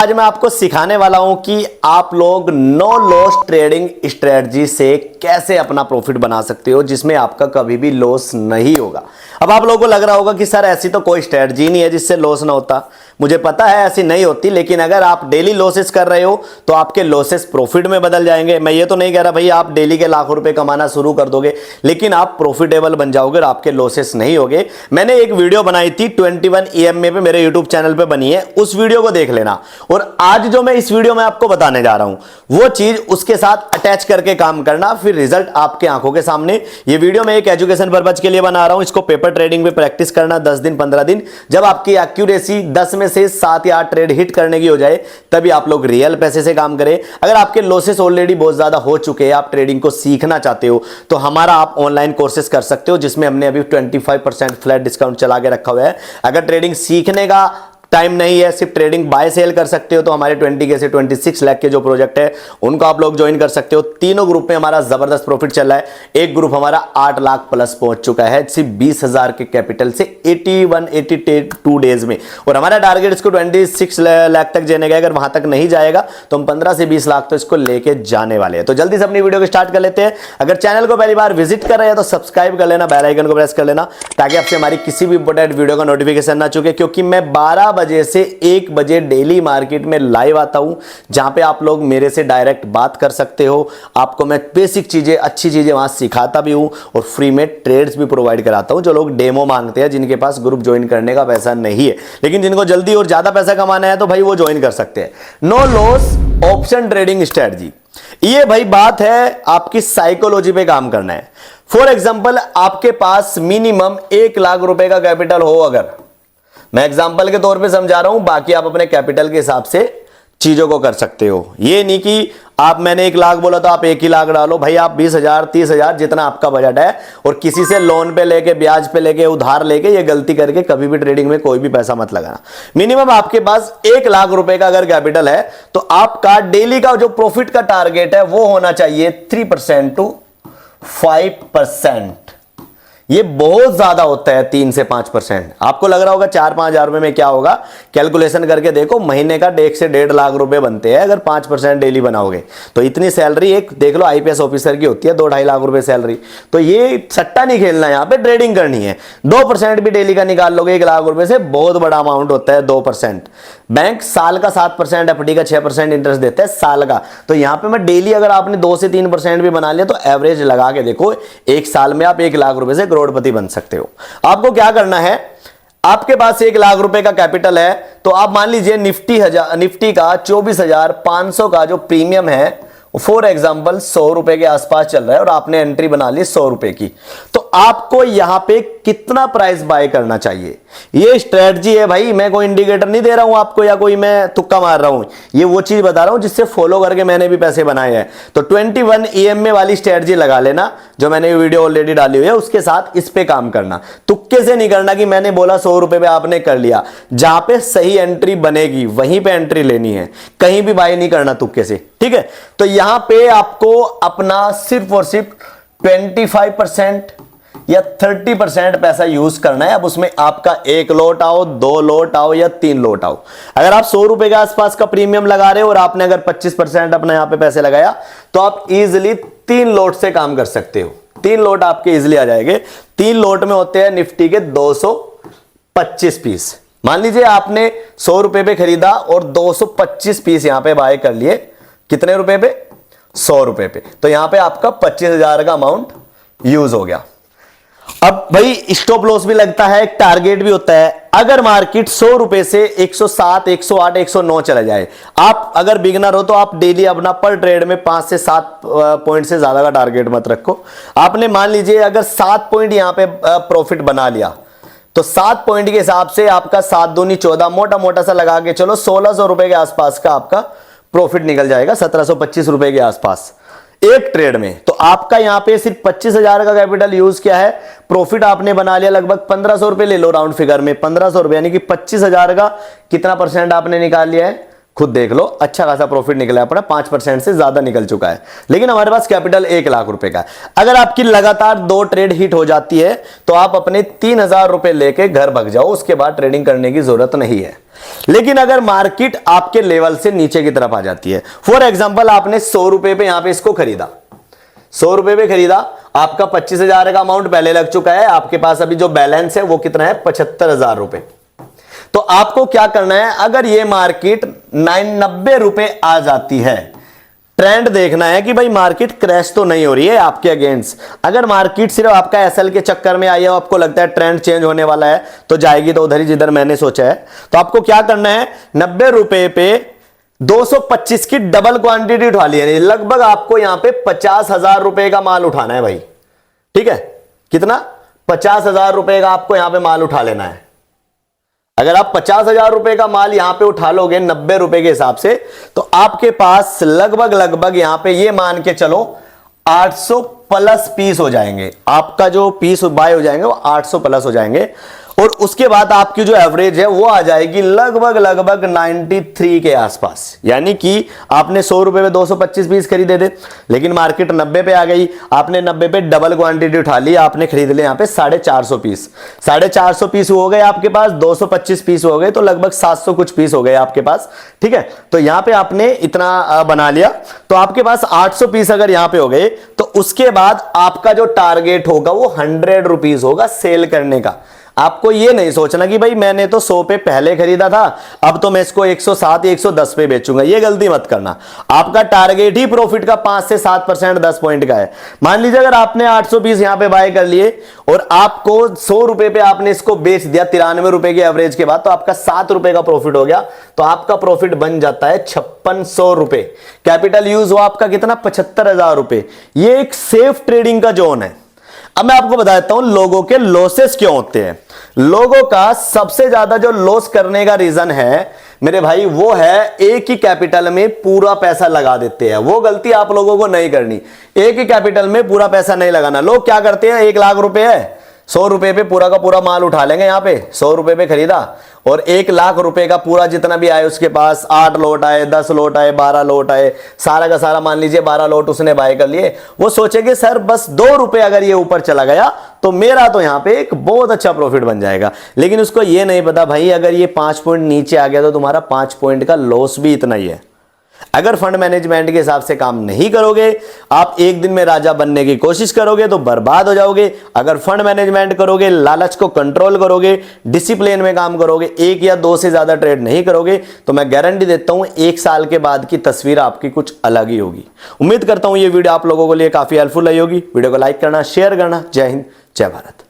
आज मैं आपको सिखाने वाला हूं कि आप लोग नो लॉस ट्रेडिंग स्ट्रेटजी से कैसे अपना प्रॉफिट बना सकते हो जिसमें आपका कभी भी लॉस नहीं होगा। अब आप लोगों को लग रहा होगा कि सर ऐसी तो कोई स्ट्रेटजी नहीं है जिससे लॉस ना होता। मुझे पता है ऐसी नहीं होती, लेकिन अगर आप डेली लॉसेस कर रहे हो तो आपके लॉसेस प्रॉफिट में बदल जाएंगे। मैं ये तो नहीं कह रहा भाई आप डेली के लाखों रुपए कमाना शुरू कर दोगे, लेकिन आप प्रॉफिटेबल बन जाओगे और आपके लॉसेस नहीं होगे। मैंने एक वीडियो बनाई थी 21 EMA पे, मेरे यूट्यूब चैनल पे बनी है, उस वीडियो को देख लेना। और आज जो मैं इस वीडियो में आपको बताने जा रहा हूं वो चीज उसके साथ अटैच करके काम करना, फिर रिजल्ट आपके आंखों के सामने। ये वीडियो मैं एक एजुकेशन पर्पज के लिए बना रहा हूं, इसको पेपर ट्रेडिंग में प्रैक्टिस करना 10 दिन 15 दिन। जब आपकी एक्यूरेसी 10 में से 7 या 8 ट्रेड हिट करने की हो जाए तभी आप लोग रियल पैसे से काम करें। अगर आपके लॉसेस ऑलरेडी बहुत ज्यादा हो चुके हैं, आप ट्रेडिंग को सीखना चाहते हो तो हमारा आप ऑनलाइन कोर्सेज कर सकते हो, जिसमें हमने अभी 25% फ्लैट डिस्काउंट चला के रखा हुआ है। अगर ट्रेडिंग सीखने का टाइम नहीं है, सिर्फ ट्रेडिंग बाय सेल कर सकते हो, तो हमारे 20 के से 26 लाख के जो प्रोजेक्ट है उनको आप लोग ज्वाइन कर सकते हो। तीनों ग्रुप में हमारा जबरदस्त प्रॉफिट चल रहा है। एक ग्रुप हमारा 8 लाख प्लस पहुंच चुका है सिर्फ 20,000 के कैपिटल से 82 डेज में, और हमारा टारगेट इसको 26 लाख तक जाने का। अगर वहां तक नहीं जाएगा तो हम 15 से 20 लाख तो इसको लेके जाने वाले हैं। तो जल्दी से अपनी वीडियो को स्टार्ट कर लेते हैं। अगर चैनल को पहली बार विजिट कर रहे हैं तो सब्सक्राइब कर लेना, बेल आइकन को प्रेस कर लेना, ताकि आपसे हमारी किसी भी इंपोर्टेंट वीडियो का नोटिफिकेशन ना चुके। क्योंकि मैं 12 बजे से 1 बजे डेली मार्केट में लाइव आता हूं, जहां पे आप लोग मेरे से डायरेक्ट बात कर सकते हो। आपको मैं बेसिक चीजें, अच्छी चीजें वहां सिखाता भी हूं और फ्री में ट्रेड्स भी प्रोवाइड कराता हूं। जो लोग डेमो मांगते हैं, जिनके पास ग्रुप ज्वाइन करने का पैसा नहीं है, लेकिन जिनको जल्दी और ज्यादा पैसा कमाना है, तो भाई वो ज्वाइन कर सकते हैं। No loss option trading strategy, ये भाई बात है आपकी साइकोलॉजी पे काम करना है। फॉर एग्जांपल, आपके पास मिनिमम 1 लाख रुपए का कैपिटल हो, अगर मैं एग्जांपल के तौर पे समझा रहा हूं, बाकी आप अपने कैपिटल के हिसाब से चीजों को कर सकते हो। ये नहीं कि मैंने 1 लाख बोला तो आप 1 ही लाख डालो। भाई आप 20,000 30,000 जितना आपका बजट है, और किसी से लोन पे लेके, ब्याज पे लेके, उधार लेके ये गलती करके कभी भी ट्रेडिंग में कोई भी पैसा मत लगाना। मिनिमम आपके पास 1 लाख रुपए का अगर कैपिटल है तो आपका डेली का जो प्रॉफिट का टारगेट है वो होना चाहिए 3% to 5%। ये बहुत ज्यादा होता है 3 से 5%। आपको लग रहा होगा 4-5 हजार रुपए में क्या होगा, कैलकुलेशन करके देखो, महीने का 1 से 1.5 लाख रुपए बनते हैं अगर 5% डेली बनाओगे। तो इतनी सैलरी एक देख लो IPS ऑफिसर की होती है, 2-2.5 लाख रुपए सैलरी। तो ये सट्टा नहीं खेलना है, यहाँ पे ट्रेडिंग करनी है। 2% भी डेली का निकाल लोगे 1 लाख रुपए से, बहुत बड़ा अमाउंट होता है 2%। बैंक साल का 7%, FD का 6% इंटरेस्ट देता है साल का। तो यहाँ पे मैं डेली अगर आपने 2 से 3% भी बना लिया तो एवरेज लगा के देखो, एक साल में आप 1 लाख रुपए से करोड़पति बन सकते हो। आपको क्या करना है, आपके पास 1 लाख रुपए का कैपिटल है तो आप मान लीजिए निफ्टी का 24,500 का जो प्रीमियम है, फॉर एग्जाम्पल 100 रुपए के आसपास चल रहा है, और आपने एंट्री बना ली 100 रुपए की, तो आपको यहां पे कितना प्राइस बाय करना चाहिए। ये स्ट्रेटजी है भाई, मैं कोई इंडिकेटर नहीं दे रहा हूं आपको, या कोई मैं तुक्का मार रहा हूं। ये वो चीज बता रहा हूं जिससे फॉलो करके मैंने भी पैसे बनाए हैं। तो 21 EMA वाली स्ट्रेटजी लगा लेना, जो मैंने वीडियो ऑलरेडी डाली हुई है, उसके साथ इस पे काम करना। तुक्के से नहीं करना कि मैंने बोला 100 रुपए पे आपने कर लिया। जहां पे सही एंट्री बनेगी वहीं पे एंट्री लेनी है, कहीं भी बाय नहीं करना तुक्के से, ठीक है। तो यहां पे आपको अपना सिर्फ और सिर्फ 25% या 30% पैसा यूज करना है। अब उसमें आपका 1 लॉट आओ, 2 लॉट आओ या 3 लॉट आओ। अगर आप 100 रुपए के आसपास का प्रीमियम लगा रहे हो और आपने अगर 25% अपना यहां पे पैसे लगाया, तो आप इजिली 3 लॉट से काम कर सकते हो। 3 लॉट आपके इजिली आ जाएंगे। 3 लॉट में होते हैं निफ्टी के 225 पीस। मान लीजिए आपने 100 रुपए पे खरीदा और 225 पीस यहां पे बाय कर लिए। कितने रुपए पे? 100 रुपए पे। तो यहां पे आपका 25,000 का अमाउंट यूज हो गया। अब भाई स्टॉप लॉस भी लगता है, एक टारगेट भी होता है। अगर मार्केट 100 रुपए से 107, 108, 109 चला जाए, आप अगर बिगनर हो तो आप डेली अपना पर ट्रेड में 5 से 7 पॉइंट से ज्यादा का टारगेट मत रखो। आपने मान लीजिए अगर 7 पॉइंट यहां पे प्रॉफिट बना लिया, तो 7 पॉइंट के हिसाब से आपका 7 दूनी 14, मोटा मोटा सा लगा के चलो 1,600 रुपए के आसपास का आपका प्रॉफिट निकल जाएगा, 1725 रुपए के आसपास एक ट्रेड में। तो आपका यहां पे सिर्फ 25,000 का कैपिटल यूज किया है, प्रॉफिट आपने बना लिया लगभग 1,500 रुपए ले लो राउंड फिगर में, 1,500 रुपए, यानी कि 25,000 का कितना परसेंट आपने निकाल लिया है? खुद देख लो, अच्छा खासा प्रॉफिट निकला है अपना, 5% से ज्यादा निकल चुका है। लेकिन हमारे पास कैपिटल 1 लाख रुपए का है। अगर आपकी लगातार 2 ट्रेड हिट हो जाती है तो आप अपने 3,000 रुपए लेके घर भाग जाओ, उसके बाद ट्रेडिंग करने की जरूरत नहीं है। लेकिन अगर मार्केट आपके लेवल से नीचे की तरफ आ जाती है, फॉर एग्जाम्पल आपने 100 रुपए पे यहां पे इसको खरीदा, 100 रुपए पे खरीदा, आपका 25,000 का अमाउंट पहले लग चुका है, आपके पास अभी जो बैलेंस है वो कितना है, 75,000 रुपए। तो आपको क्या करना है, अगर ये मार्केट 90 रुपए आ जाती है, ट्रेंड देखना है कि भाई मार्केट क्रैश तो नहीं हो रही है आपके अगेंस्ट। अगर मार्केट सिर्फ आपका एसएल के चक्कर में आई है, आपको लगता है ट्रेंड चेंज होने वाला है, तो जाएगी तो उधर ही जिधर मैंने सोचा है। तो आपको क्या करना है, 90 रुपए पे 225 की डबल क्वांटिटी उठा ली है, लगभग आपको यहां पे 50,000 रुपए का माल उठाना है भाई। ठीक है, कितना, 50,000 रुपए का आपको यहां पे माल उठा लेना है। अगर आप 50,000 रुपए का माल यहां पे उठा लोगे 90 रुपए के हिसाब से, तो आपके पास लगभग यहां पे ये मान के चलो 800 प्लस पीस हो जाएंगे। आपका जो पीस बाय हो जाएंगे वो 800 प्लस हो जाएंगे, और उसके बाद आपकी जो एवरेज है वो आ जाएगी लगभग 93 के आसपास। यानी कि आपने 100 रुपए में 225 पीस खरीदे थे, लेकिन मार्केट 90 पे आ गई, आपने 90 पे डबल क्वांटिटी उठा ली, आपने खरीद लिया यहां पे 450 पीस। 450 पीस हो गए आपके पास, 225 पीस हो गए, तो लगभग 700 कुछ पीस हो गए आपके पास। ठीक है, तो यहां पे आपने इतना बना लिया, तो आपके पास 800 पीस अगर यहां पे हो गए, तो उसके बाद आपका जो टारगेट होगा वो 100 रुपीज होगा सेल करने का। आपको ये नहीं सोचना कि भाई मैंने तो 100 पे पहले खरीदा था, अब तो मैं इसको 107 या 110 पे बेचूंगा, ये गलती मत करना। आपका टारगेट ही प्रॉफिट का 5 से 7% 10 पॉइंट का है। मान लीजिए अगर आपने 800 पीस यहां पे बाय कर लिए और आपको 100 रुपए पे आपने इसको बेच दिया 93 रुपए की एवरेज के बाद, तो आपका 7 रुपए का प्रॉफिट हो गया, तो आपका प्रॉफिट बन जाता है 5600 रुपए। कैपिटल यूज हुआ आपका कितना, 75,000 रुपए। ये एक सेफ ट्रेडिंग का जोन है। अब मैं आपको बता देता हूं लोगों के लॉसेस क्यों होते हैं। लोगों का सबसे ज्यादा जो लॉस करने का रीजन है मेरे भाई, वो है एक ही कैपिटल में पूरा पैसा लगा देते हैं। वो गलती आप लोगों को नहीं करनी, एक ही कैपिटल में पूरा पैसा नहीं लगाना। लोग क्या करते हैं, 1 लाख रुपए है, 100 रुपए पे पूरा का पूरा माल उठा लेंगे। यहां पे 100 रुपए पे खरीदा और 1 लाख रुपए का पूरा जितना भी आए उसके पास 8 लोट आए, 10 लोट आए, 12 लोट आए, सारा का सारा मान लीजिए 12 लोट उसने बाय कर लिए। वो सोचेंगे सर बस 2 रुपए अगर ये ऊपर चला गया तो मेरा तो यहां पे एक बहुत अच्छा प्रॉफिट बन जाएगा। लेकिन उसको ये नहीं पता भाई अगर ये 5 पॉइंट नीचे आ गया तो तुम्हारा 5 पॉइंट का लॉस भी इतना ही है। अगर फंड मैनेजमेंट के हिसाब से काम नहीं करोगे, आप एक दिन में राजा बनने की कोशिश करोगे तो बर्बाद हो जाओगे। अगर फंड मैनेजमेंट करोगे, लालच को कंट्रोल करोगे, डिसिप्लिन में काम करोगे, 1 या 2 से ज्यादा ट्रेड नहीं करोगे, तो मैं गारंटी देता हूं 1 साल के बाद की तस्वीर आपकी कुछ अलग ही होगी। उम्मीद करता हूं ये वीडियो आप लोगों के लिए काफी हेल्पफुल रही होगी। वीडियो को लाइक करना, शेयर करना। जय हिंद, जय भारत।